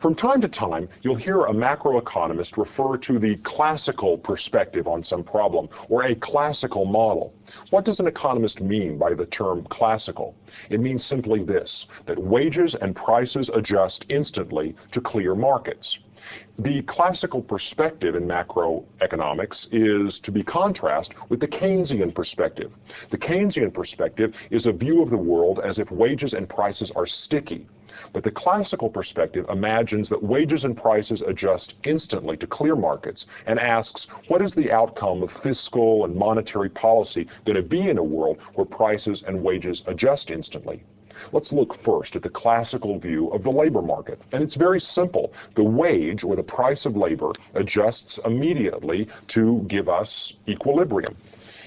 From time to time, you'll hear a macroeconomist refer to the classical perspective on some problem, or a classical model. What does an economist mean by the term classical? It means simply this, that wages and prices adjust instantly to clear markets. The classical perspective in macroeconomics is to be contrasted with the Keynesian perspective. The Keynesian perspective is a view of the world as if wages and prices are sticky. But the classical perspective imagines that wages and prices adjust instantly to clear markets and asks, what is the outcome of fiscal and monetary policy going to be in a world where prices and wages adjust instantly? Let's look first at the classical view of the labor market. And it's very simple. The wage, or the price of labor, adjusts immediately to give us equilibrium.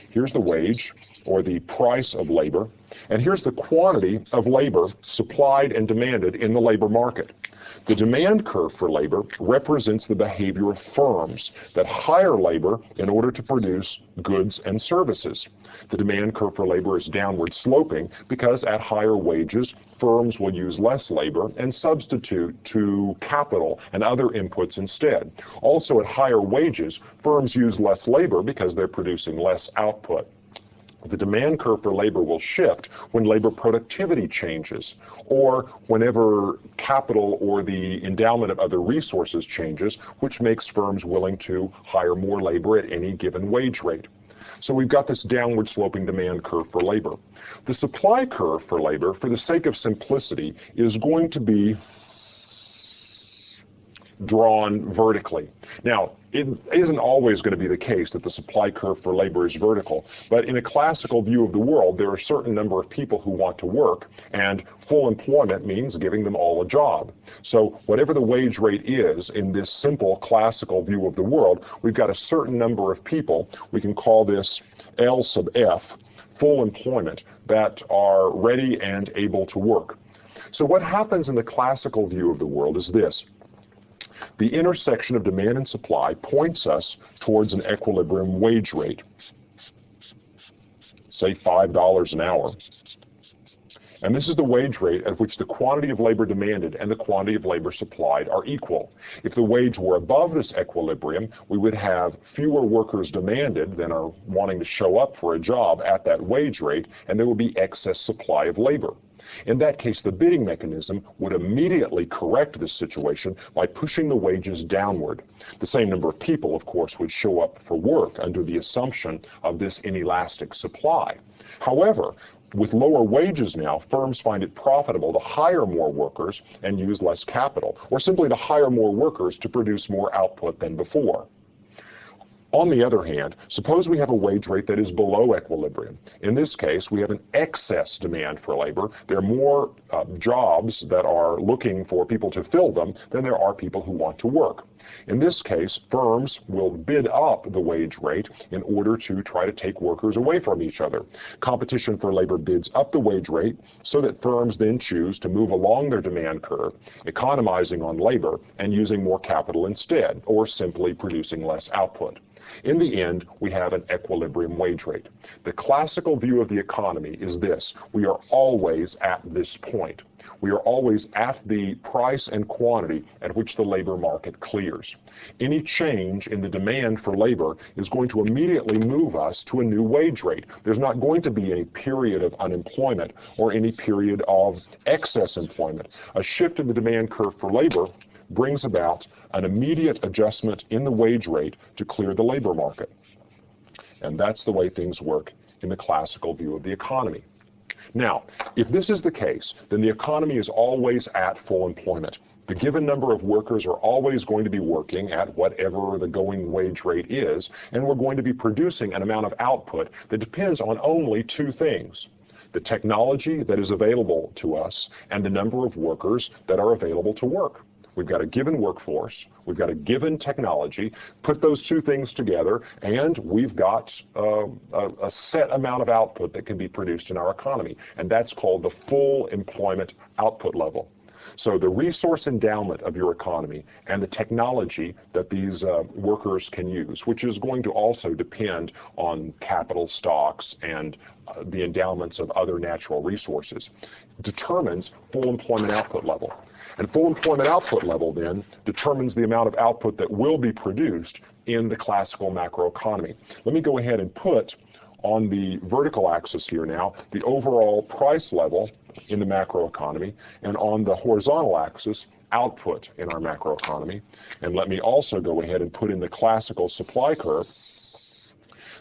Here's the wage, or the price of labor, and here's the quantity of labor supplied and demanded in the labor market. The demand curve for labor represents the behavior of firms that hire labor in order to produce goods and services. The demand curve for labor is downward sloping because at higher wages, firms will use less labor and substitute to capital and other inputs instead. Also, at higher wages, firms use less labor because they're producing less output. The demand curve for labor will shift when labor productivity changes, or whenever capital or the endowment of other resources changes, which makes firms willing to hire more labor at any given wage rate. So we've got this downward sloping demand curve for labor. The supply curve for labor, for the sake of simplicity, is going to be drawn vertically. Now, it isn't always going to be the case that the supply curve for labor is vertical, but in a classical view of the world, there are a certain number of people who want to work, and full employment means giving them all a job. So whatever the wage rate is in this simple classical view of the world, we've got a certain number of people, we can call this L sub F, full employment, that are ready and able to work. So what happens in the classical view of the world is this. The intersection of demand and supply points us towards an equilibrium wage rate, say $5 an hour. And this is the wage rate at which the quantity of labor demanded and the quantity of labor supplied are equal. If the wage were above this equilibrium, we would have fewer workers demanded than are wanting to show up for a job at that wage rate, and there would be excess supply of labor. In that case, the bidding mechanism would immediately correct this situation by pushing the wages downward. The same number of people, of course, would show up for work under the assumption of this inelastic supply. However, with lower wages now, firms find it profitable to hire more workers and use less capital, or simply to hire more workers to produce more output than before. On the other hand, suppose we have a wage rate that is below equilibrium. In this case, we have an excess demand for labor. There are more jobs that are looking for people to fill them than there are people who want to work. In this case, firms will bid up the wage rate in order to try to take workers away from each other. Competition for labor bids up the wage rate so that firms then choose to move along their demand curve, economizing on labor and using more capital instead, or simply producing less output. In the end, we have an equilibrium wage rate. The classical view of the economy is this: we are always at this point. We are always at the price and quantity at which the labor market clears. Any change in the demand for labor is going to immediately move us to a new wage rate. There's not going to be any period of unemployment or any period of excess employment. A shift in the demand curve for labor brings about an immediate adjustment in the wage rate to clear the labor market. And that's the way things work in the classical view of the economy. Now, if this is the case, then the economy is always at full employment. The given number of workers are always going to be working at whatever the going wage rate is, and we're going to be producing an amount of output that depends on only two things: the technology that is available to us and the number of workers that are available to work. We've got a given workforce, we've got a given technology, put those two things together, and we've got a set amount of output that can be produced in our economy, and that's called the full employment output level. So the resource endowment of your economy and the technology that these workers can use, which is going to also depend on capital stocks and the endowments of other natural resources, determines full employment output level. And full employment output level then determines the amount of output that will be produced in the classical macroeconomy. Let me go ahead and put on the vertical axis here now the overall price level in the macroeconomy, and on the horizontal axis output in our macroeconomy. And let me also go ahead and put in the classical supply curve.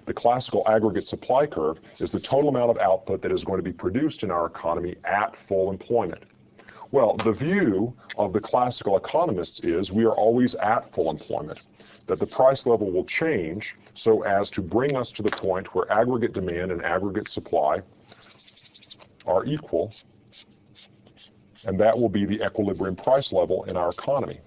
The classical aggregate supply curve is the total amount of output that is going to be produced in our economy at full employment. Well, the view of the classical economists is we are always at full employment, that the price level will change so as to bring us to the point where aggregate demand and aggregate supply are equal, and that will be the equilibrium price level in our economy.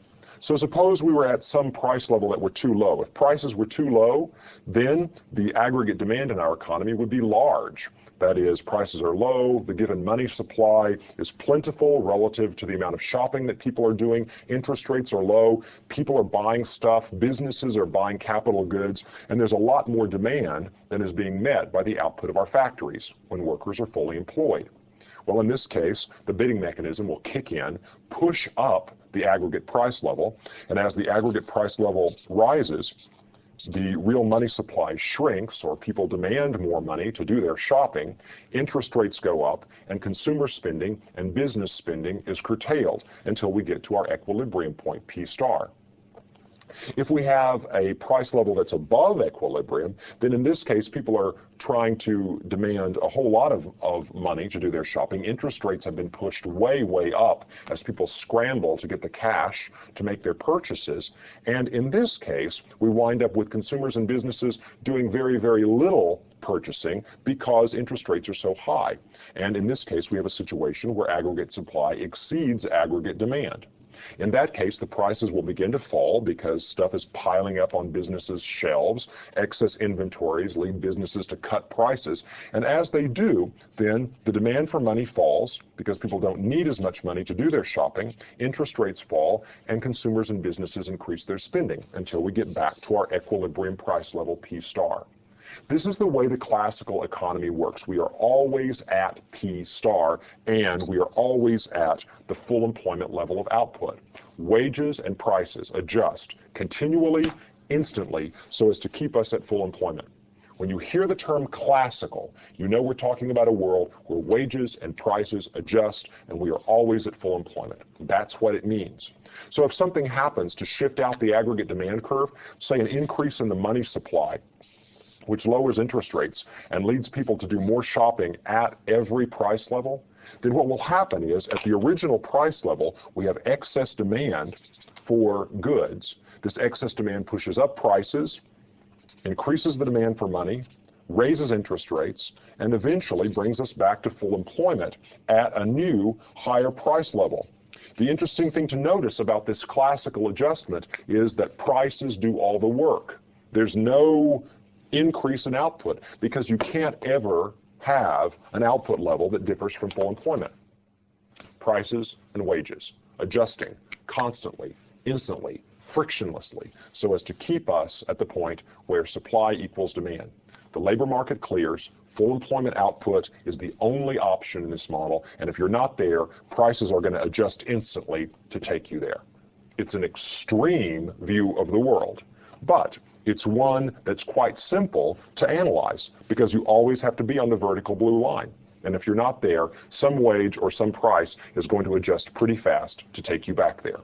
So suppose we were at some price level that were too low. If prices were too low, then the aggregate demand in our economy would be large. That is, prices are low, the given money supply is plentiful relative to the amount of shopping that people are doing, interest rates are low, people are buying stuff, businesses are buying capital goods, and there's a lot more demand than is being met by the output of our factories when workers are fully employed. Well, in this case, the bidding mechanism will kick in, push up the aggregate price level, and as the aggregate price level rises, the real money supply shrinks, or people demand more money to do their shopping, interest rates go up, and consumer spending and business spending is curtailed until we get to our equilibrium point, P star. If we have a price level that's above equilibrium, then in this case, people are trying to demand a whole lot of money to do their shopping. Interest rates have been pushed way, way up as people scramble to get the cash to make their purchases. And in this case, we wind up with consumers and businesses doing very, very little purchasing because interest rates are so high. And in this case, we have a situation where aggregate supply exceeds aggregate demand. In that case, the prices will begin to fall because stuff is piling up on businesses' shelves. Excess inventories lead businesses to cut prices. And as they do, then the demand for money falls because people don't need as much money to do their shopping. Interest rates fall, and consumers and businesses increase their spending until we get back to our equilibrium price level, P star. This is the way the classical economy works. We are always at P star, and we are always at the full employment level of output. Wages and prices adjust continually, instantly, so as to keep us at full employment. When you hear the term classical, you know we're talking about a world where wages and prices adjust, and we are always at full employment. That's what it means. So if something happens to shift out the aggregate demand curve, say an increase in the money supply, which lowers interest rates and leads people to do more shopping at every price level, then what will happen is at the original price level, we have excess demand for goods. This excess demand pushes up prices, increases the demand for money, raises interest rates, and eventually brings us back to full employment at a new higher price level. The interesting thing to notice about this classical adjustment is that prices do all the work. There's no increase in output because you can't ever have an output level that differs from full employment. Prices and wages adjusting constantly, instantly, frictionlessly, so as to keep us at the point where supply equals demand. The labor market clears, full employment output is the only option in this model, and if you're not there, prices are going to adjust instantly to take you there. It's an extreme view of the world, but it's one that's quite simple to analyze because you always have to be on the vertical blue line. And if you're not there, some wage or some price is going to adjust pretty fast to take you back there.